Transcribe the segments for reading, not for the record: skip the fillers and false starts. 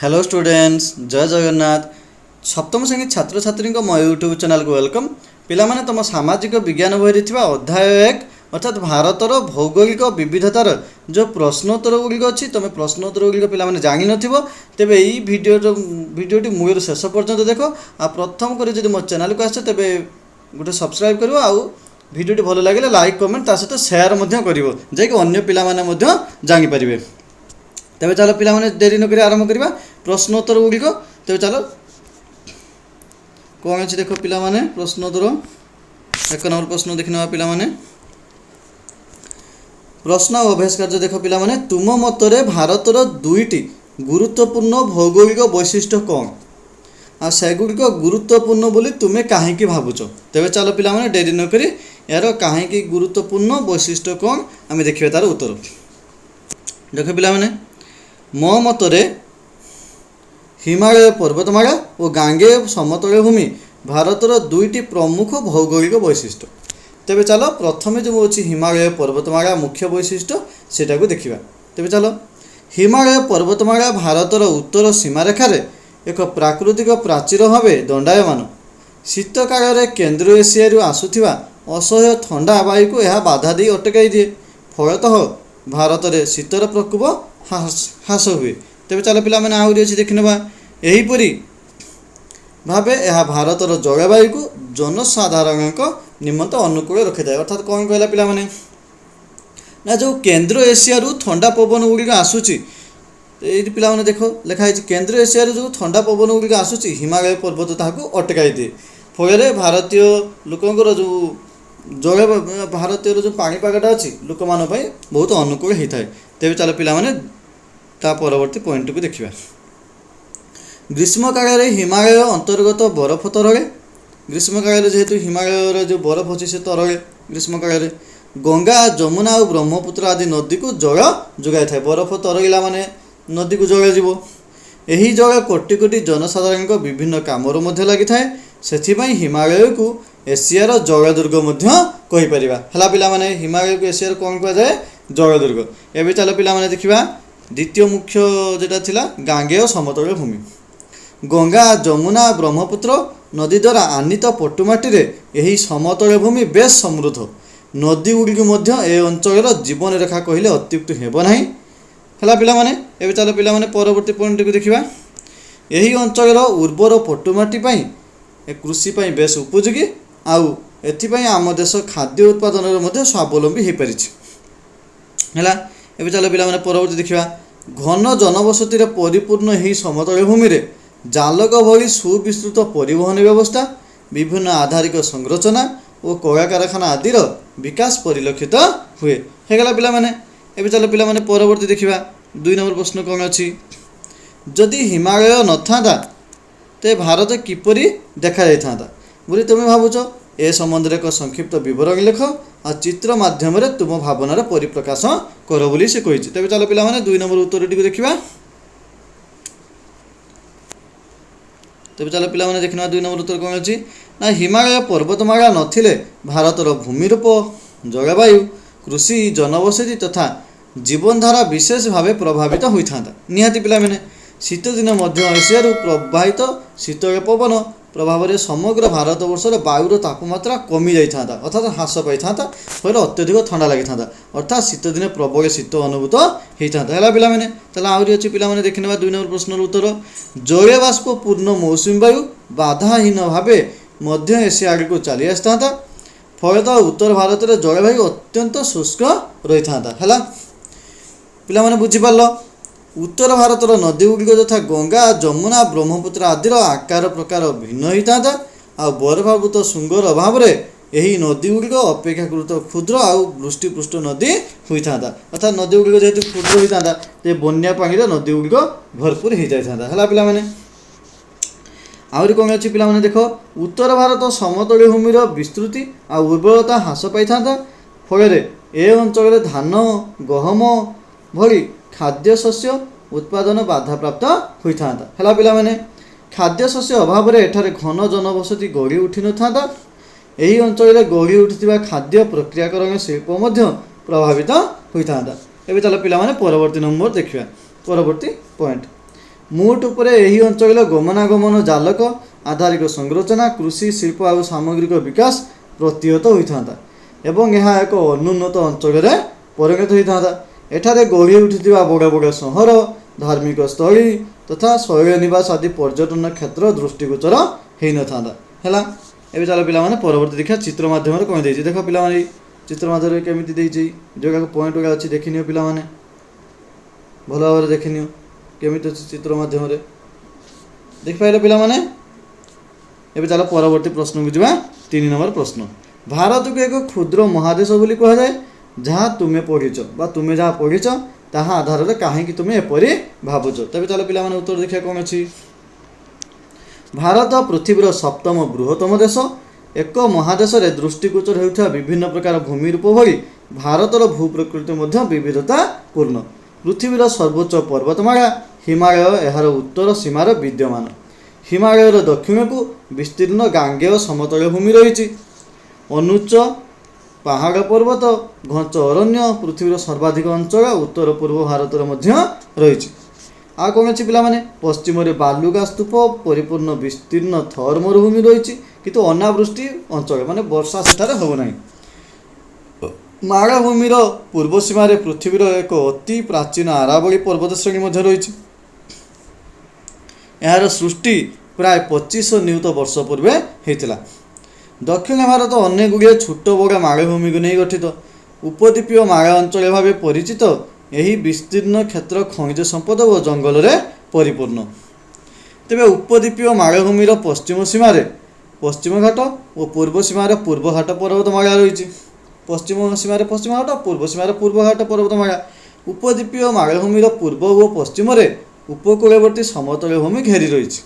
Hello students जय जगन्नाथ सप्तम श्रेणी छात्र छात्री मो यूट्यूब चैनल को वेलकम पिला माने तुम सामाजिक विज्ञान बही अध्याय 1 अर्थात भारतर भौगोलिक विविधतार जो प्रश्नोत्तर गुड़िक अच्छी तुम प्रश्नोत्तर गुड़िक पिला माने जानि नथिबो तेबे ई भिडियोटी मूल शेष पर्यंत देख आ प्रथम कर जब मो चैनल को आस तेबे गोटे सब्सक्राइब करिवो आ भिडियोटी भल लगे लाइक कमेंट ता सहित शेयर करिवो जे कि अन्य पिला माने मध्य जानि परिबे। तेबे चलो पिला माने देरी न करी आरंभ करिबा प्रश्नोत्तर गुड़िक। तेबे चलो कौन अच्छी देख पिला माने प्रश्नोत्तर 1 नंबर प्रश्न देखि नवा पिला माने प्रश्न और अभ्यास कार्य देख पिला माने तुम मतरे भारतर दुईटी गुरुत्वपूर्ण भौगोलिक वैशिष्ट्य कौन आ सेगुड़िक गुरुत्वपूर्ण बोली तुम्हें कहीं भावुच। तेबे चलो पिला माने देरी न करी यार कहीं गुरुत्वपूर्ण वैशिष्ट्य कौन आम देखिए तार उत्तर। देख पिला माने मो मतरे हिमालय पर्वतमाला और गांगेय समतल भूमि भारतर दुईटी प्रमुख भौगोलिक वैशिष्ट्य। तेबे चलो प्रथम जो अच्छी हिमालय पर्वतमाला मुख्य वैशिष्ट्य सेटा को देखिबा। तेबे चलो हिमालय पर्वतमाला भारतर उत्तर सीमारेखार एक प्राकृतिक प्राचीर भाव दंडायमान शीत काल केन्द्र एशिया आसुथिबा असह्य ठंडा वायु को यह बाधा दे अटकाई दिए फलतः भारत में शीतर प्रकोप ह्रास हुए। तेबे चलो पिला माने आहुरी अच्छी देखिनबा एहीपरि भावे यह भारतर जलवायु को जनसाधारण निमंत अनुकूल रखी थाए। अर्थात कौन कहला पिला माने ना जो केन्द्र एशिया ठंडा पवन गुड़िक आसूची ये पिला माने देखो लिखाई केन्द्र एशिया जो ठंडा पवन गुड़िक आसूची हिमालय पर्वत ताहाको अटकाई दिए फल भारतीय लोकंर जो जल भारतीय जो पाणीपागटा अच्छी लोक मान बहुत अनुकूल होता है। तेबे चलो पिला माने ता परवर्ती पॉइंट को देखिबा। ग्रीष्म काल हिमालय अंतर्गत बरफ तरले ग्रीष्म काल जेहेतु हिमालय जो बरफ अच्छी से तरले ग्रीष्म काल गंगा जमुना और ब्रह्मपुत्र आदि नदी को जल जोगाई थाए बरफ तरला माने नदी को जल जीव यही जल कोटि कोटि जनसाधारण विभिन्न कामर मध्य लगी थाए सेथिपाई हिमालय को एशियार जलदुर्ग कही परिबा हला पिला माने हिमालय को एशियार कौन कह जाए जलदुर्ग। एबे चलो पिला माने देखिबा द्वितीय मुख्य जेटा थिला गांगेय समतल भूमि गंगा जमुना ब्रह्मपुत्र नदी द्वारा आनीत पटुमाटी यही समतल भूमि बेस समृद्ध नदी गुड़िक ए अंचल जीवन रेखा कहले अत्युक्त हेब नाही हला पिला माने। एबे चलो पिला माने परवर्ती पॉइंट को देखिबा यही अंचल उर्वर पटुमाटी पई कृषि पई बेस उपयोगी आउ एथिपाई आम देश खाद्य उत्पादन मध्य स्वावलंबी हो पारिछि हैला। एबे चलो पिला माने परवर्ती देखिबा घन जनबसती परिपूर्ण यही समतल भूमि रे जालक भली सुविस्तृत परिवहन व्यवस्था विभिन्न आधारिक संरचना और कला कारखाना आदिर विकास परिलक्षित हुए हेगला पिला माने। एबे चलो पिला माने परवर्ती देखिबा 2 नंबर प्रश्न कौन अच्छी जदि हिमालय न था ते भारत किपरि देखा जाता बोली तुम भावुच ए संबंध में एक संक्षिप्त विवरण लिख आ चित्र माध्यम तुम भावनार परिप्रकाश कर बोली से कही। तेज चलो पिला माने 2 नंबर उत्तरटी को देखिबा। तेज चलो पिला माने देखना 2 नंबर उत्तर कौन अच्छी ना हिमालय पर्वतमाला नथिले भारतर भूमिरूप जलवायु कृषि जनबसती तथा जीवनधारा विशेष भाव प्रभावित होता निहाती पिला माने शीत दिन मध्य एशियारू प्रवाहित शीतल पवन प्रभाव में समग्र भारत वर्षर वायुर तापमात्रा कमी जाता अर्थात ह्रास पाई था फल अत्यधिक ठंडा लगी था अर्थात शीत दिन प्रबल शीत अनुभूत होता है पिला माने। ताले आहुरी अच्छी पिला माने देखिने 2 नंबर प्रश्न उत्तर जलीय बाष्प पूर्ण मौसुमी वायु बाधाहीन भाव मध्य एशिया आगे को चली आसता फलतः उत्तर भारत में जलवायु अत्यंत शुष्क रही था है पिला माने बुझीपार उत्तर भारतर नदी गुड़िक तथा गंगा जमुना ब्रह्मपुत्र आदिर आकार प्रकार भिन्न होता आ बरफावृत शुंगर अभाव यही नदी गुड़िक अपेक्षाकृत क्षुद्र आउ वृष्टिपृष्ठ नदी होता अर्थात नदी गुड़िक जेहेतु क्षुद्र होता तो बन्या पानी नदी गुड़िक भरपूर हो जाता है पिला माने। आहरी कौन अच्छी पिला माने देख उत्तर भारत समतल भूमिर विस्तृति आ उर्वरता ह्रास पाई था फल ए अंचल धान गहम भली खाद्य शस्य उत्पादन बाधा प्राप्त होता है पिला माने खाद्य शस्य अभाव एठारे घन जनबसती गढ़ी उठी न था यही अंचल गढ़ी उठिथिबा खाद्य प्रक्रियाकरण शिल्प मध्य प्रभावित होता। एबे चलो पिला माने परवर्ती नंबर देखिबा परवर्ती पॉइंट ମୋଟ ଉପରେ ଏହି ଅଞ୍ଚଳର ଗମନାଗମନ ଜାଲକ ଆଧାରିକ ସଂରଚନା କୃଷି ଶିଳ୍ପ ଆଉ ସାମଗ୍ରିକ ବିକାଶ ପ୍ରତିହତ ହୋଇଥାନ୍ତା ଏବଂ ଏହା ଏକ ଅନୁନ୍ନତ ଅଞ୍ଚଳରେ ପରିଣତ ହୋଇଥାନ୍ତା। ଏଠାରେ ଗଢ଼ି ଉଠିଥିବା ବଡ଼ ବଡ଼ ସହର ଧାର୍ମିକ ସ୍ଥଳୀ ତଥା ଶୈଳ ନିବାସ ଆଦି ପର୍ଯ୍ୟଟନ କ୍ଷେତ୍ର ଦୃଷ୍ଟିଗୋଚର ହୋଇନଥାନ୍ତା। ହେଲା, ଏବେ ଚାଲ ପିଲାମାନେ ପରବର୍ତ୍ତୀ ଦେଖିବା ଚିତ୍ର ମାଧ୍ୟମରେ କ'ଣ ଦେଇଛି। ଦେଖ ପିଲାମାନେ ଚିତ୍ର ମାଧ୍ୟମରେ କେମିତି ଦେଇଛି, ଯେଉଁଟାକୁ ପଏଣ୍ଟ ଗୁଡ଼ା ଅଛି ଦେଖିନିଅ ପିଲାମାନେ, ଭଲ ଭାବରେ ଦେଖିନିଅ କେମିତି ଅଛି ଚିତ୍ର ମାଧ୍ୟମରେ, ଦେଖିପାରିଲ ପିଲାମାନେ। ଏବେ ଚାଲ ପରବର୍ତ୍ତୀ ପ୍ରଶ୍ନକୁ ଯିବା। 3 ନମ୍ବର ପ୍ରଶ୍ନ, ଭାରତକୁ ଏକ କ୍ଷୁଦ୍ର ମହାଦେଶ ବୋଲି କୁହାଯାଏ, ଯାହା ତୁମେ ପଢ଼ିଛ ବା ତୁମେ ଯାହା ପଢ଼ିଛ ତାହା ଆଧାରରେ କାହିଁକି ତୁମେ ଏପରି ଭାବୁଛ। ତେବେ ଚାଲ ପିଲାମାନେ ଉତ୍ତର ଦେଖିବା କ'ଣ ଅଛି। ଭାରତ ପୃଥିବୀର 7ମ ବୃହତ୍ତମ ଦେଶ। ଏକ ମହାଦେଶରେ ଦୃଷ୍ଟିଗୋଚର ହେଉଥିବା ବିଭିନ୍ନ ପ୍ରକାର ଭୂମି ରୂପ ଭଳି ଭାରତର ଭୂପ୍ରକୃତି ମଧ୍ୟ ବିବିଧତାପୂର୍ଣ୍ଣ। ପୃଥିବୀର ସର୍ବୋଚ୍ଚ ପର୍ବତମାଳା ହିମାଳୟ ଏହାର ଉତ୍ତର ସୀମାରେ ବିଦ୍ୟମାନ। ହିମାଳୟର ଦକ୍ଷିଣକୁ ବିସ୍ତୀର୍ଣ୍ଣ ଗାଙ୍ଗେୟ ସମତଳ ଭୂମି ରହିଛି। ଅନୁଚ୍ଚ ପାହାଡ଼ ପର୍ବତ ଘଞ୍ଚ ଅରଣ୍ୟ ପୃଥିବୀର ସର୍ବାଧିକ ଅଞ୍ଚଳ ଉତ୍ତର ପୂର୍ବ ଭାରତରେ ମଧ୍ୟ ରହିଛି। ଆଉ କ'ଣ ଅଛି ପିଲାମାନେ, ପଶ୍ଚିମରେ ବାଲୁକା ସ୍ତୂପ ପରିପୂର୍ଣ୍ଣ ବିସ୍ତୀର୍ଣ୍ଣ ଥର୍ ମରୁଭୂମି ରହିଛି, କିନ୍ତୁ ଅନାବୃଷ୍ଟି ଅଞ୍ଚଳ ମାନେ ବର୍ଷା ସେଠାରେ ହେଉନାହିଁ। ମାଳଭୂମିର ପୂର୍ବ ସୀମାରେ ପୃଥିବୀର ଏକ ଅତି ପ୍ରାଚୀନ ଆରାବଳୀ ପର୍ବତ ଶ୍ରେଣୀ ମଧ୍ୟ ରହିଛି। ଏହାର ସୃଷ୍ଟି ପ୍ରାୟ 2500 ନିୟୁତ ବର୍ଷ ପୂର୍ବେ ହୋଇଥିଲା। ଦକ୍ଷିଣ ଭାରତ ଅନେକ ଗୁଡ଼ିଏ ଛୋଟ ବଡ଼ ମାଳଭୂମିକୁ ନେଇ ଗଠିତ। ଉପଦ୍ୱୀପୀୟ ମାଳ ଅଞ୍ଚଳ ଭାବେ ପରିଚିତ ଏହି ବିସ୍ତୀର୍ଣ୍ଣ କ୍ଷେତ୍ର ଖଣିଜ ସମ୍ପଦ ଓ ଜଙ୍ଗଲରେ ପରିପୂର୍ଣ୍ଣ। ତେବେ ଉପଦ୍ୱୀପୀୟ ମାଳଭୂମିର ପଶ୍ଚିମ ସୀମାରେ ପଶ୍ଚିମ ଘାଟ ଓ ପୂର୍ବ ସୀମାରେ ପୂର୍ବ ଘାଟ ପର୍ବତମାଳା ରହିଛି। ପଶ୍ଚିମ ସୀମାରେ ପଶ୍ଚିମ ଘାଟ, ପୂର୍ବ ସୀମାରେ ପୂର୍ବ ଘାଟ ପର୍ବତମାଳା। ଉପଦ୍ୱୀପୀୟ ମାଳଭୂମିର ପୂର୍ବ ଓ ପଶ୍ଚିମରେ ଉପକୂଳବର୍ତ୍ତୀ ସମତଳ ଭୂମି ଘେରି ରହିଛି।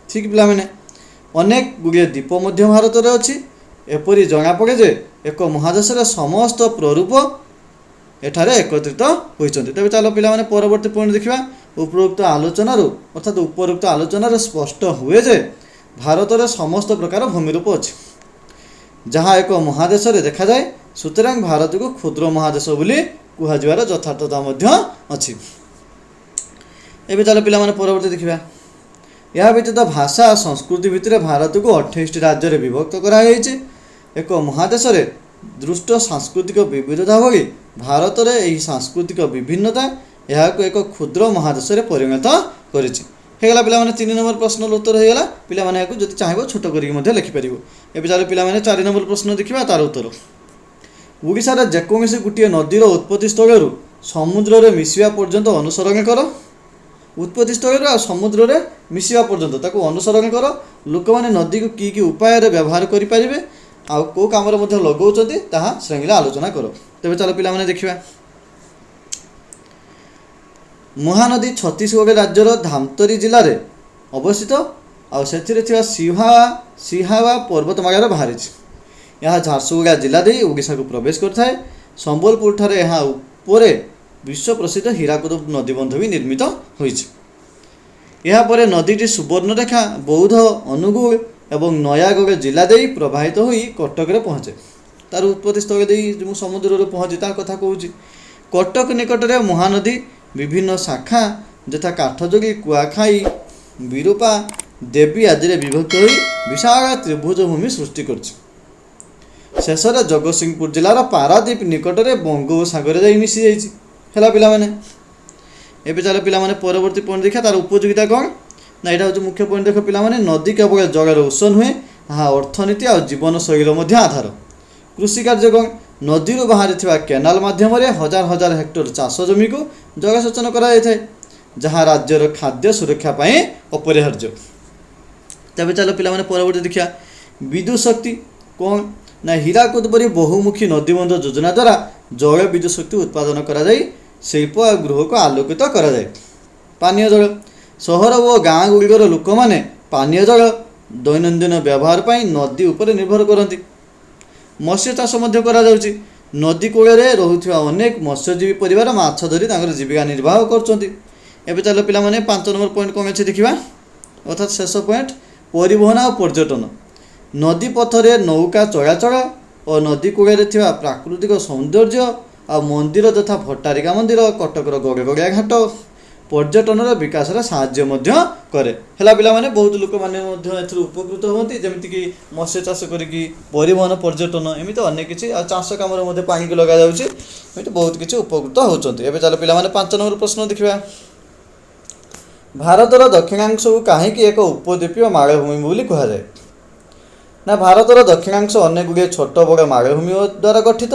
ଠିକ୍ ପିଲାମାନେ, ଅନେକ ଗୁଡ଼ିଏ ଦ୍ୱୀପ ମଧ୍ୟ ଭାରତରେ ଅଛି। ଏପରି ଜଣାପଡ଼େ ଯେ ଏକ ମହାଦେଶରେ ସମସ୍ତ ପ୍ରରୂପ ଏଠାରେ ଏକତ୍ରିତ ହୋଇଛନ୍ତି। ତେବେ ଚାଲ ପିଲାମାନେ ପରବର୍ତ୍ତୀ ପଏଣ୍ଟ ଦେଖିବା। ଉପରୋକ୍ତ ଆଲୋଚନାରୁ ଅର୍ଥାତ୍ ଉପରୋକ୍ତ ଆଲୋଚନାରେ ସ୍ପଷ୍ଟ ହୁଏ ଯେ ଭାରତରେ ସମସ୍ତ ପ୍ରକାର ଭୂମିରୂପ ଅଛି, ଯାହା ଏକ ମହାଦେଶରେ ଦେଖାଯାଏ। ସୁତରାଂ ଭାରତକୁ କ୍ଷୁଦ୍ର ମହାଦେଶ ବୋଲି କୁହାଯିବାର ଯଥାର୍ଥତା ମଧ୍ୟ ଅଛି। ଏବେ ଚାଲ ପିଲାମାନେ ପରବର୍ତ୍ତୀ ଦେଖିବା। ଏହା ବ୍ୟତୀତ ଭାଷା ସଂସ୍କୃତି ଭିତରେ ଭାରତକୁ 28ଟି ରାଜ୍ୟରେ ବିଭକ୍ତ କରାଯାଇଛି। ଏକ ମହାଦେଶରେ ଦୃଷ୍ଟ ସାଂସ୍କୃତିକ ବିବିଧତା ଭଳି ଭାରତରେ ଏହି ସାଂସ୍କୃତିକ ବିଭିନ୍ନତା ଏହାକୁ ଏକ କ୍ଷୁଦ୍ର ମହାଦେଶରେ ପରିଣତ କରିଛି। ହେଇଗଲା ପିଲାମାନେ 3 ନମ୍ବର ପ୍ରଶ୍ନର ଉତ୍ତର ହେଇଗଲା। ପିଲାମାନେ ଏହାକୁ ଯଦି ଚାହିଁବ ଛୋଟ କରିକି ମଧ୍ୟ ଲେଖିପାରିବ। ଏବେ ଚାଲ ପିଲାମାନେ 4 ନମ୍ବର ପ୍ରଶ୍ନ ଦେଖିବା, ତାର ଉତ୍ତର। ଓଡ଼ିଶାର ଯେକୌଣସି ଗୋଟିଏ ନଦୀର ଉତ୍ପତ୍ତି ସ୍ଥଳରୁ ସମୁଦ୍ରରେ ମିଶିବା ପର୍ଯ୍ୟନ୍ତ ଅନୁସରଣ କର। ଉତ୍ପତ୍ତି ସ୍ଥଳରୁ ଆଉ ସମୁଦ୍ରରେ ମିଶିବା ପର୍ଯ୍ୟନ୍ତ ତାକୁ ଅନୁସରଣ କର। ଲୋକମାନେ ନଦୀକୁ କି ଉପାୟରେ ବ୍ୟବହାର କରିପାରିବେ ଆଉ କେଉଁ କାମରେ ମଧ୍ୟ ଲଗାଉଛନ୍ତି ତାହା ଶ୍ରେଣୀରେ ଆଲୋଚନା କର। ତେବେ ଚାଲ ପିଲାମାନେ ଦେଖିବା। ମହାନଦୀ ଛତିଶଗଡ଼ ରାଜ୍ୟର ଧାମତରୀ ଜିଲ୍ଲାରେ ଅବସ୍ଥିତ ଆଉ ସେଥିରେ ଥିବା ସିହାୱା ପର୍ବତମାଳାରେ ବାହାରିଛି। ଏହା ଝାରସୁଗୁଡ଼ା ଜିଲ୍ଲା ଦେଇ ଓଡ଼ିଶାକୁ ପ୍ରବେଶ କରିଥାଏ। ସମ୍ବଲପୁରଠାରେ ଏହା ଉପରେ ବିଶ୍ୱ ପ୍ରସିଦ୍ଧ ହୀରାକୁଦ ନଦୀବନ୍ଧ ବି ନିର୍ମିତ ହୋଇଛି। ଏହାପରେ ନଦୀଟି ସୁବର୍ଣ୍ଣରେଖା ବୌଦ୍ଧ ଅନୁଗୁଳ ଏବଂ ନୟାଗଡ଼ ଜିଲ୍ଲା ଦେଇ ପ୍ରବାହିତ ହୋଇ କଟକରେ ପହଞ୍ଚେ। ତାର ଉତ୍ପତ୍ତି ସ୍ଥଳ ଦେଇ ଯେଉଁ ସମୁଦ୍ରରେ ପହଞ୍ଚେ ତା କଥା କହୁଛି। କଟକ ନିକଟରେ ମହାନଦୀ ବିଭିନ୍ନ ଶାଖା ଯଥା କାଠଯୋଗୀ କୁଆଖାଇ ବିରୂପା ଦେବୀ ଆଦିରେ ବିଭକ୍ତ ହୋଇ ବିଶାଳ ତ୍ରିଭୁଜ ଭୂମି ସୃଷ୍ଟି କରିଛି। ଶେଷରେ ଜଗତସିଂହପୁର ଜିଲ୍ଲାର ପାରାଦୀପ ନିକଟରେ ବଙ୍ଗୋପସାଗରରେ ଯାଇ ମିଶିଯାଇଛି। ହେଲା ପିଲାମାନେ, ଏବେ ଚାଲ ପିଲାମାନେ ପରବର୍ତ୍ତୀ ପଏଣ୍ଟ ଦେଖିବା। ତାର ଉପଯୋଗିତା କ'ଣ ନା ଏଇଟା ହେଉଛି ମୁଖ୍ୟ ପଏଣ୍ଟ। ଦେଖ ପିଲାମାନେ, ନଦୀ କେବଳ ଜଳର ଉତ୍ସ ନୁହେଁ, ଏହା ଅର୍ଥନୀତି ଆଉ ଜୀବନଶୈଳୀର ମଧ୍ୟ ଆଧାର। କୃଷି କାର୍ଯ୍ୟ କ'ଣ, ନଦୀରୁ ବାହାରିଥିବା କେନାଲ ମାଧ୍ୟମରେ ହଜାର ହଜାର ହେକ୍ଟର ଚାଷ ଜମିକୁ ଜଳସେଚନ କରାଯାଇଥାଏ, ଯାହା ରାଜ୍ୟର ଖାଦ୍ୟ ସୁରକ୍ଷା ପାଇଁ ଅପରିହାର୍ଯ୍ୟ। ତେବେ ଚାଲ ପିଲାମାନେ ପରବର୍ତ୍ତୀ ଦେଖିବା। ବିଦ୍ୟୁତ ଶକ୍ତି କ'ଣ ନା ହୀରାକୁଦ ପରି ବହୁମୁଖୀ ନଦୀବନ୍ଧ ଯୋଜନା ଦ୍ୱାରା ଜଳ ବିଦ୍ୟୁତ ଶକ୍ତି ଉତ୍ପାଦନ କରାଯାଇ ଶିଳ୍ପ ଆଉ ଗୃହକୁ ଆଲୋକିତ କରାଯାଏ। ପାନୀୟ ଜଳ, ସହର ଓ ଗାଁ ଗୁଡ଼ିକର ଲୋକମାନେ ପାନୀୟ ଜଳ ଦୈନନ୍ଦିନ ବ୍ୟବହାର ପାଇଁ ନଦୀ ଉପରେ ନିର୍ଭର କରନ୍ତି। ମତ୍ସ୍ୟ ଚାଷ ମଧ୍ୟ କରାଯାଉଛି। ନଦୀ କୂଳରେ ରହୁଥିବା ଅନେକ ମତ୍ସ୍ୟଜୀବୀ ପରିବାର ମାଛ ଧରି ତାଙ୍କର ଜୀବିକା ନିର୍ବାହ କରୁଛନ୍ତି। ଏବେ ଚାଲ ପିଲାମାନେ 5 ନମ୍ବର ପଏଣ୍ଟ କ'ଣ ଅଛି ଦେଖିବା, ଅର୍ଥାତ୍ ଶେଷ ପଏଣ୍ଟ ପରିବହନ ଆଉ ପର୍ଯ୍ୟଟନ। ନଦୀ ପଥରେ ନୌକା ଚଳାଚଳ ଓ ନଦୀ କୂଳରେ ଥିବା ପ୍ରାକୃତିକ ସୌନ୍ଦର୍ଯ୍ୟ ଆଉ ମନ୍ଦିର ଯଥା ଭଟ୍ଟାରିକା ମନ୍ଦିର, କଟକର ଗଡ଼ଗଡ଼ିଆ ଘାଟ, पर्यटन विकास साहाय्य मध्य करे हैला पिला माने बहुत लोक माने मध्य एथु उपकृत होती जेमिति कि मत्स्य चाष करिकी परिवहन पर्यटन एमिति अनेक किछि चाष काम रे मध्य पानी को लगा जाउछि एमिति बहुत किछि उपकृत होउचंती। एबे चलो पिला माने 5 नंबर प्रश्न देखिबा भारतर दक्षिणांश को काहेकि एक उपद्वीपीय मालभूमि बोली कहा जाए ना भारतर दक्षिणांश अनेक गुड़िए छोट बड़ मालभूमि द्वारा गठित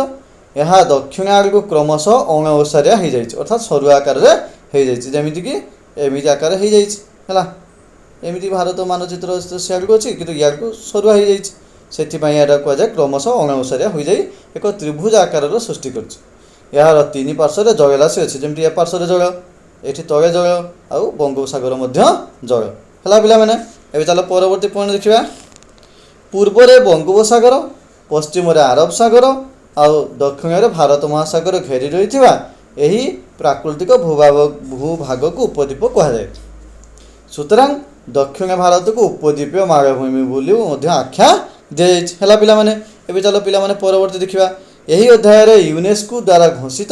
यह दक्षिण आड़ को क्रमशः अणओसारिया हो जाए अर्थात सरुआ आकार जमीक एमती आकार हो जाए भारत मानचित्र सियाड़ को अच्छी कि इाड़ को सरुआ हो जाए से कहुए क्रमशः अणओसारिया हो जाए एक त्रिभुज आकार सृष्टि कर यार तीन पार्श्व जल राशि अच्छी जमी ए पार्श्व जल ये तले जल आउ बंगोपसागर जल है पिला मैंने ए चलो परवर्ती पॉइंट देखा पूर्व में बंगोपसागर पश्चिम आरब सागर आउ दक्षिण में भारत महासागर घेरी रही प्राकृतिक भूभाग को उपद्वीप कहुए सुतरां दक्षिण भारत को उपद्वीपीय मालभूमि बोली आख्या दिया पिला माने ए चलो पिला माने परवर्ती देखा यही अध्याय यूनेस्को द्वारा घोषित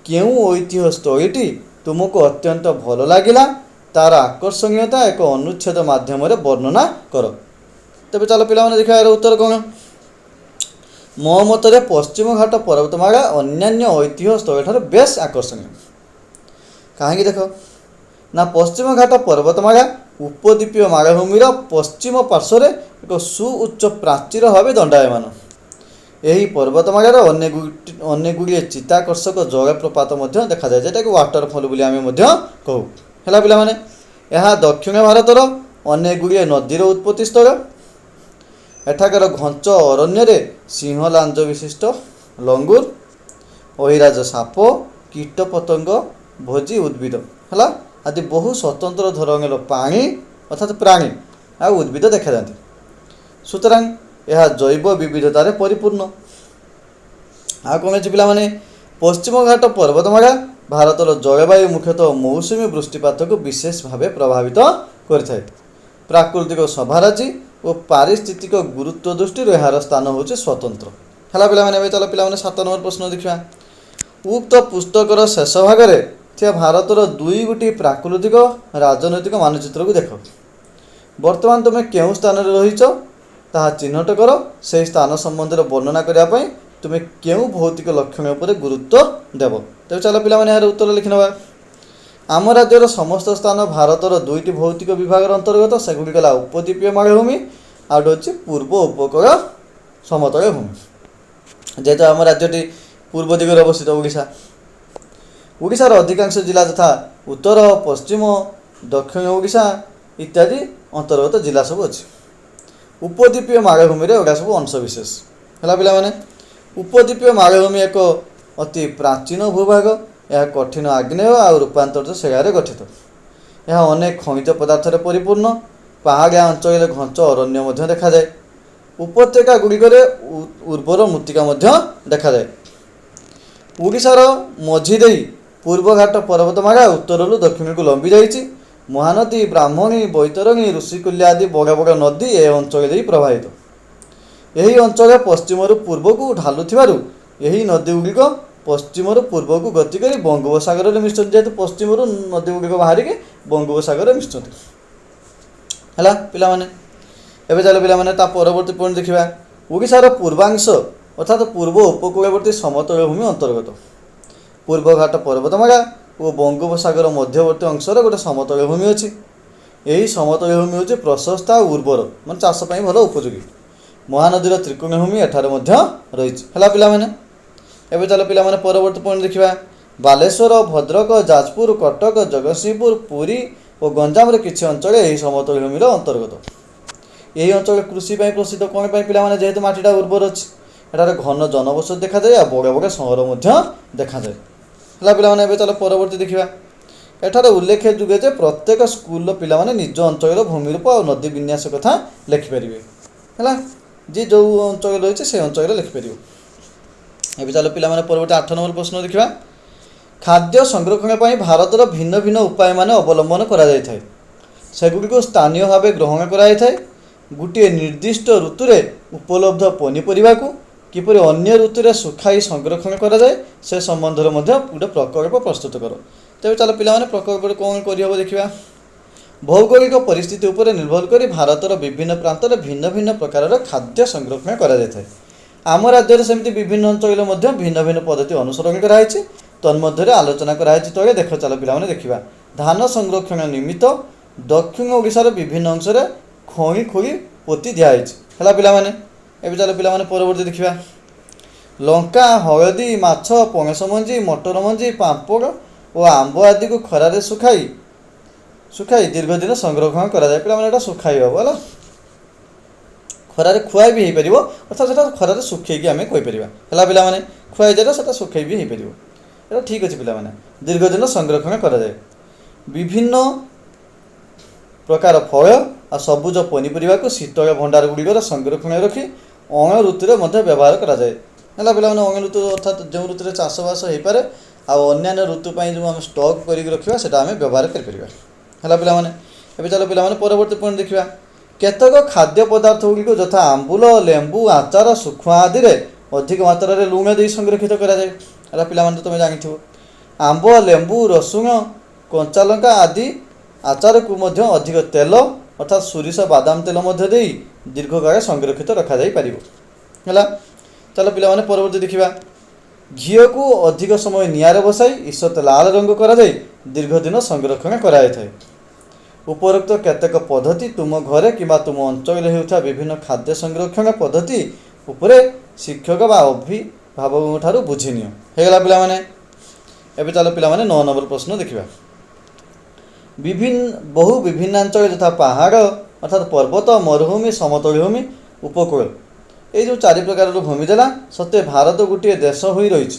क्यों ऐतिह्य स्थली तुमको अत्यंत भल लगिला तार आकर्षणीयता एक अनुच्छेद माध्यम वर्णना कर। तेज चलो पिला माने देखा यार उत्तर कौन मो मत पश्चिम घाट पर्वतमाला अन्यान्य ऐतिह्य स्थल बेस आकर्षणीय कहीं देख ना पश्चिम घाट पर्वतमाला उपद्वीपीय मालभूमिर पश्चिम पार्श्व एक सुउच्च प्राचीर भाव दंडायमान यही पर्वतमालार अनेक गुड़िए चित्ताकर्षक जलप्रपात देखा जाए जेटा कि वाटरफल बोली आम कहू है पिला माने यह दक्षिण भारतर अनेक गुड़िए नदीर उत्पत्ति स्थल एठाकार घंच अरण्य सिंहलांज विशिष्ट लंगूर अहिराज साप कीटपतंग भोजी उद्भिद है आदि बहु स्वतंत्र धरणर पानी अर्थात प्राणी आ उद्भिद देखा जाती सुतरां यह जैव विविधतार परिपूर्ण आ कौन अच्छे पिला माने पश्चिम घाट पर्वतमाला भारतर जलवायु मुख्यतः मौसुमी वृष्टिपात को विशेष भाव प्रभावित करें प्राकृतिक सभाराजी और पारिस्थितिक गुरुत्व दृष्टि यार स्थान हूँ स्वतंत्र है पिला माने चलो पिला माने 7 नंबर प्रश्न देखा उक्त पुस्तकर शेष भाग में भारतर दुई गोटी प्राकृतिक राजनैतिक मानचित्र को देख बर्तमान तुम क्यों स्थान रहीच ताहा चिन्हट कर से स्थान संबंध वर्णना करने तुम्हें क्यों भौतिक लक्षण पर गुरुत्व देव। तेज चलो पिला माने यार उत्तर लिखि नवा आम राज्यर समस्त स्थान भारतर दुईटी भौतिक विभाग अंतर्गत सेगुड़ी गला उपद्वीपीय मालभूमि आउट हूँ पूर्व उपकूल समतल भूमि जेहेतु आम राज्यटी पूर्व दिगरे अवस्थित ओडिशार अधिकांश जिला तथा उत्तर पश्चिम दक्षिण ओडिशा इत्यादि अंतर्गत जिला सब अच्छी उपद्वीपीय मालभूमि एगुड़ा सब अंशविशेष है पिला माने उपद्वीपीय मालभूमि एक अति प्राचीन भूभाग यह कठिन आग्नेय और रूपांतरित शिलार गठित यह अनेक खनिज पदार्थ परिपूर्ण पहाड़िया अंचल घंच अरण्य देखा जाए उपत्यका गुड़िकर उर्वर मृत्तिका देखा जाए ओडिशार मझी दे पूर्वघाट पर्वतमाला उत्तर दक्षिण को लंबी जाइए महानदी ब्राह्मणी बैतरणी ऋषिकुल्या आदि बड़ बड़ नदी ए अंचल प्रभावित यही अंचल पश्चिम पूर्व को ढालुथिबारु यही नदी गुड़िक पश्चिम पूर्व को गति कर बंगोपसागर में मिशुं जेहेतु पश्चिम नदी गुड़िक बाहर के बंगोपसागर में मिशुं है पिला माने एबे चलो पिला माने ता परवर्ती पॉइंट देखिबा ओडिशार पूर्वांश अर्थात पूर्व उपकूलवर्ती समतल भूमि अंतर्गत पूर्वघाट पर्वतमाला और बंगोपसागर मध्यवर्ती अंशर गोटे समतल भूमि अच्छी यही समतल भूमि हूँ प्रशस्त और उर्वर मान चाष भल उपयोगी महानदीर त्रिकोण भूमि एठार रही है पिला माने एबे चलो पिला माने परवर्ती पॉइंट देखिबा बालेश्वर भद्रक जाजपुर कटक जगतसिंहपुर पुरी और गंजाम किसी अंचल यही समतल भूमि अंतर्गत यही अंचल कृषि प्रसिद्ध कौन पिला माने जेहेतु माटीटा उर्वर अच्छी एठार घन जनबसति देखा जाए और बड़े बड़े सहर देखा जाए है पिला माने चलो परवर्ती देखा एठार उल्लेख जुगे जे प्रत्येक स्कूल पिला माने निज अंचल भूमिरूप और नदी विन्यास कथा लिखिपारे है जी जो अंचल रही से अंचल लिखिपार ए चलो पिला माने परवर्ती 8 नंबर प्रश्न देखा खाद्य संरक्षण पर भारतर भिन्न भिन्न उपाय मान अवलंबन करा जाय थाए सेगुड़ी को स्थानीय भाव ग्रहण कराई थाए गोटे निर्दिष्ट ऋतु उपलब्ध पनीपरिया को किपरि अन्य ऋतु सुखाई संरक्षण करा जाए से संबंध में गोटे प्रकल्प प्रस्तुत कर ତେବେ ଚାଲ ପିଲାମାନେ ପ୍ରକଳ୍ପରେ କ'ଣ କରିହେବ ଦେଖିବା। ଭୌଗୋଳିକ ପରିସ୍ଥିତି ଉପରେ ନିର୍ଭର କରି ଭାରତର ବିଭିନ୍ନ ପ୍ରାନ୍ତରେ ଭିନ୍ନ ଭିନ୍ନ ପ୍ରକାରର ଖାଦ୍ୟ ସଂରକ୍ଷଣ କରାଯାଇଥାଏ। ଆମ ରାଜ୍ୟରେ ସେମିତି ବିଭିନ୍ନ ଅଞ୍ଚଳରେ ମଧ୍ୟ ଭିନ୍ନ ଭିନ୍ନ ପଦ୍ଧତି ଅନୁସରଣ କରାଯାଇଛି। ତନ୍ମଧ୍ୟରେ ଆଲୋଚନା କରାଯାଇଛି ତଳେ ଦେଖ ଚାଲ ପିଲାମାନେ ଦେଖିବା। ଧାନ ସଂରକ୍ଷଣ ନିମିତ୍ତ ଦକ୍ଷିଣ ଓଡ଼ିଶାର ବିଭିନ୍ନ ଅଂଶରେ ଖଣି ଖୋଳି ପୋତି ଦିଆଯାଇଛି ହେଲା ପିଲାମାନେ। ଏବେ ଚାଲ ପିଲାମାନେ ପରବର୍ତ୍ତୀ ଦେଖିବା। ଲଙ୍କା, ହଳଦୀ, ମାଛ, ପଣସ ମଞ୍ଜି, ମଟର ମଞ୍ଜି, ପାମ୍ପଡ଼ ଓ ଆମ୍ବ ଆଦିକୁ ଖରାରେ ଶୁଖାଇ ଦୀର୍ଘ ଦିନ ସଂରକ୍ଷଣ କରାଯାଏ। ପିଲାମାନେ ଏଇଟା ଶୁଖାଇ ହେବ ହେଲା, ଖରାରେ ଖୁଆଇ ବି ହେଇପାରିବ, ଅର୍ଥାତ୍ ସେଟା ଖରାରେ ଶୁଖେଇକି ଆମେ କହିପାରିବା ହେଲା ପିଲାମାନେ। ଖୁଆଇ ଦେଲେ ସେଟା ଶୁଖେଇ ବି ହେଇପାରିବ, ଏଇଟା ଠିକ୍ ଅଛି ପିଲାମାନେ। ଦୀର୍ଘ ଦିନ ସଂରକ୍ଷଣ କରାଯାଏ। ବିଭିନ୍ନ ପ୍ରକାର ଫଳ ଆଉ ସବୁଜ ପନିପରିବାକୁ ଶୀତଳ ଭଣ୍ଡାର ଗୁଡ଼ିକରେ ସଂରକ୍ଷଣ ରଖି ଅଣ ଋତୁରେ ମଧ୍ୟ ବ୍ୟବହାର କରାଯାଏ ହେଲା ପିଲାମାନେ। ଅଣ ଋତୁ ଅର୍ଥାତ୍ ଯେଉଁ ଋତୁରେ ଚାଷବାସ ହୋଇପାରେ ଆଉ ଅନ୍ୟାନ୍ୟ ଋତୁ ପାଇଁ ଯେଉଁ ଆମେ ଷ୍ଟକ୍ କରିକି ରଖିବା ସେଟା ଆମେ ବ୍ୟବହାର କରିପାରିବା ହେଲା ପିଲାମାନେ। ଏବେ ଚାଲ ପିଲାମାନେ ପରବର୍ତ୍ତୀ ପଏଣ୍ଟ ଦେଖିବା। କେତେକ ଖାଦ୍ୟ ପଦାର୍ଥ ଗୁଡ଼ିକୁ ଯଥା ଆମ୍ବୁଲ, ଲେମ୍ବୁ, ଆଚାର, ଶୁଖୁଆ ଆଦିରେ ଅଧିକ ମାତ୍ରାରେ ଲୁଣ ଦେଇ ସଂରକ୍ଷିତ କରାଯାଏ ହେଲା ପିଲାମାନେ। ତୁମେ ଜାଣିଥିବ ଆମ୍ବ, ଲେମ୍ବୁ, ରସୁଣ, କଞ୍ଚାଲଙ୍କା ଆଦି ଆଚାରକୁ ମଧ୍ୟ ଅଧିକ ତେଲ ଅର୍ଥାତ୍ ସୋରିଷ, ବାଦାମ ତେଲ ମଧ୍ୟ ଦେଇ ଦୀର୍ଘକାଳ ସଂରକ୍ଷିତ ରଖାଯାଇପାରିବ ହେଲା। ଚାଲ ପିଲାମାନେ ପରବର୍ତ୍ତୀ ଦେଖିବା। ଘିଅକୁ ଅଧିକ ସମୟ ନିଆଁରେ ବସାଇ ଇଷତ ଲାଲ ରଙ୍ଗ କରାଯାଇ ଦୀର୍ଘ ଦିନ ସଂରକ୍ଷଣ କରାଯାଇଥାଏ। ଉପରୋକ୍ତ କେତେକ ପଦ୍ଧତି ତୁମ ଘରେ କିମ୍ବା ତୁମ ଅଞ୍ଚଳରେ ହେଉଥିବା ବିଭିନ୍ନ ଖାଦ୍ୟ ସଂରକ୍ଷଣ ପଦ୍ଧତି ଉପରେ ଶିକ୍ଷକ ବା ଅଭିଭାବକଙ୍କ ଠାରୁ ବୁଝିନିଅ ହେଇଗଲା ପିଲାମାନେ। ଏବେ ଚାଲ ପିଲାମାନେ 9 ନମ୍ବର ପ୍ରଶ୍ନ ଦେଖିବା। ବହୁ ବିଭିନ୍ନାଞ୍ଚଳ ଯଥା ପାହାଡ଼ ଅର୍ଥାତ୍ ପର୍ବତ, ମରୁଭୂମି, ସମତଳ ଭୂମି, ଉପକୂଳ ଏଇ ଯେଉଁ 4 ପ୍ରକାରର ଭୂମି ଦେଲା, ସତ୍ତ୍ୱେ ଭାରତ ଗୋଟିଏ ଦେଶ ହୋଇ ରହିଛି।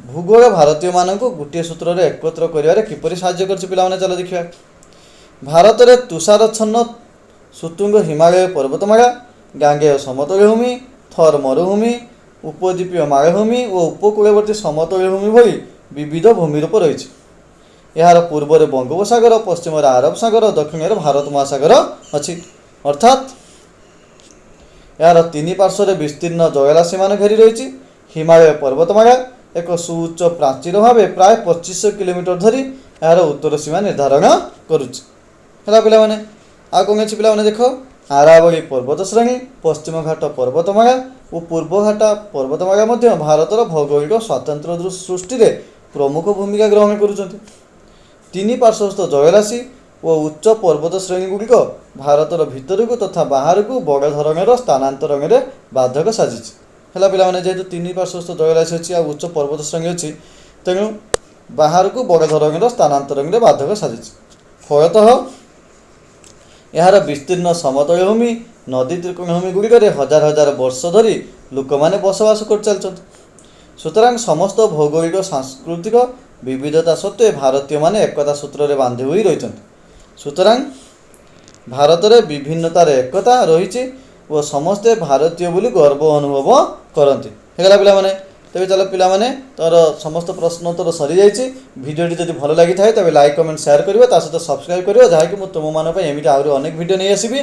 ଭୂଗୋଳ ଭାରତୀୟମାନଙ୍କୁ ଗୋଟିଏ ସୂତ୍ରରେ ଏକତ୍ର କରିବାରେ କିପରି ସାହାଯ୍ୟ କରିଛି ପିଲାମାନେ ଚାଲ ଦେଖିବା। ଭାରତରେ ତୁଷାରଚ୍ଛନ୍ନ ସୁତୁଙ୍ଗ ହିମାଳୟ ପର୍ବତମାଳା, ଗାଙ୍ଗେୟ ସମତଳ ଭୂମି, ଥର୍ ମରୁଭୂମି, ଉପଦ୍ୱୀପୀୟ ମାଳଭୂମି ଓ ଉପକୂଳବର୍ତ୍ତୀ ସମତଳ ଭୂମି ଭଳି ବିବିଧ ଭୂମିରୂପ ରହିଛି। ଏହାର ପୂର୍ବରେ ବଙ୍ଗୋପସାଗର, ପଶ୍ଚିମରେ ଆରବ ସାଗର, ଦକ୍ଷିଣରେ ଭାରତ ମହାସାଗର ଅଛି। ଅର୍ଥାତ୍ ଏହାର 3 ପାର୍ଶ୍ୱରେ ବିସ୍ତୀର୍ଣ୍ଣ ଜଳରାଶିମାନ ଘେରି ରହିଛି। ହିମାଳୟ ପର୍ବତମାଳା ଏକ ସୁଉଚ୍ଚ ପ୍ରାଚୀର ଭାବେ ପ୍ରାୟ 2500 କିଲୋମିଟର ଧରି ଏହାର ଉତ୍ତର ସୀମା ନିର୍ଦ୍ଧାରଣ କରୁଛି ହେଲା ପିଲାମାନେ। ଆଉ କ'ଣ ଅଛି ପିଲାମାନେ ଦେଖ। ଆରାବଳୀ ପର୍ବତ ଶ୍ରେଣୀ, ପଶ୍ଚିମ ଘାଟ ପର୍ବତମାଳା ଓ ପୂର୍ବ ଘାଟ ପର୍ବତମାଳା ମଧ୍ୟ ଭାରତର ଭୌଗୋଳିକ ସ୍ୱାତନ୍ତ୍ର୍ୟ ସୃଷ୍ଟିରେ ପ୍ରମୁଖ ଭୂମିକା ଗ୍ରହଣ କରୁଛନ୍ତି। 3 ପାର୍ଶ୍ୱସ୍ଥ ଜଳରାଶି ଓ ଉଚ୍ଚ ପର୍ବତ ଶ୍ରେଣୀଗୁଡ଼ିକ ଭାରତର ଭିତରକୁ ତଥା ବାହାରକୁ ବଡ଼ ଧରଣର ସ୍ଥାନାନ୍ତରଣରେ ବାଧକ ସାଜିଛି ହେଲା ପିଲାମାନେ। ଯେହେତୁ 3 ପାର୍ଶ୍ୱସ୍ଥ ଜଳରାଶି ଅଛି ଆଉ ଉଚ୍ଚ ପର୍ବତ ଶ୍ରେଣୀ ଅଛି, ତେଣୁ ବାହାରକୁ ବଡ଼ ଧରଣର ସ୍ଥାନାନ୍ତରଣରେ ବାଧକ ସାଜିଛି। ଫଳତଃ ଏହାର ବିସ୍ତୀର୍ଣ୍ଣ ସମତଳ ଭୂମି, ନଦୀ ତ୍ରିକୋଣଭୂମି ଗୁଡ଼ିକରେ ହଜାର ହଜାର ବର୍ଷ ଧରି ଲୋକମାନେ ବସବାସ କରିଚାଲିଛନ୍ତି। ସୁତରାଂ ସମସ୍ତ ଭୌଗୋଳିକ ସାଂସ୍କୃତିକ ବିବିଧତା ସତ୍ତ୍ୱେ ଭାରତୀୟମାନେ ଏକତା ସୂତ୍ରରେ ବାନ୍ଧି ହୋଇ ରହିଛନ୍ତି। ସୁତରାଂ ଭାରତରେ ବିଭିନ୍ନତାରେ ଏକତା ରହିଛି ଓ ସମସ୍ତେ ଭାରତୀୟ ବୋଲି ଗର୍ବ ଅନୁଭବ କରନ୍ତି ହେଇଗଲା ପିଲାମାନେ। ତେବେ ଚାଲ ପିଲାମାନେ ତୋର ସମସ୍ତ ପ୍ରଶ୍ନ ଉତ୍ତର ସରିଯାଇଛି। ଭିଡ଼ିଓଟି ଯଦି ଭଲ ଲାଗିଥାଏ ତେବେ ଲାଇକ୍, କମେଣ୍ଟ, ସେୟାର କରିବ, ତା ସହିତ ସବସ୍କ୍ରାଇବ୍ କରିବ, ଯାହାକି ମୁଁ ତୁମମାନଙ୍କ ପାଇଁ ଏମିତି ଆହୁରି ଅନେକ ଭିଡ଼ିଓ ନେଇ ଆସିବି।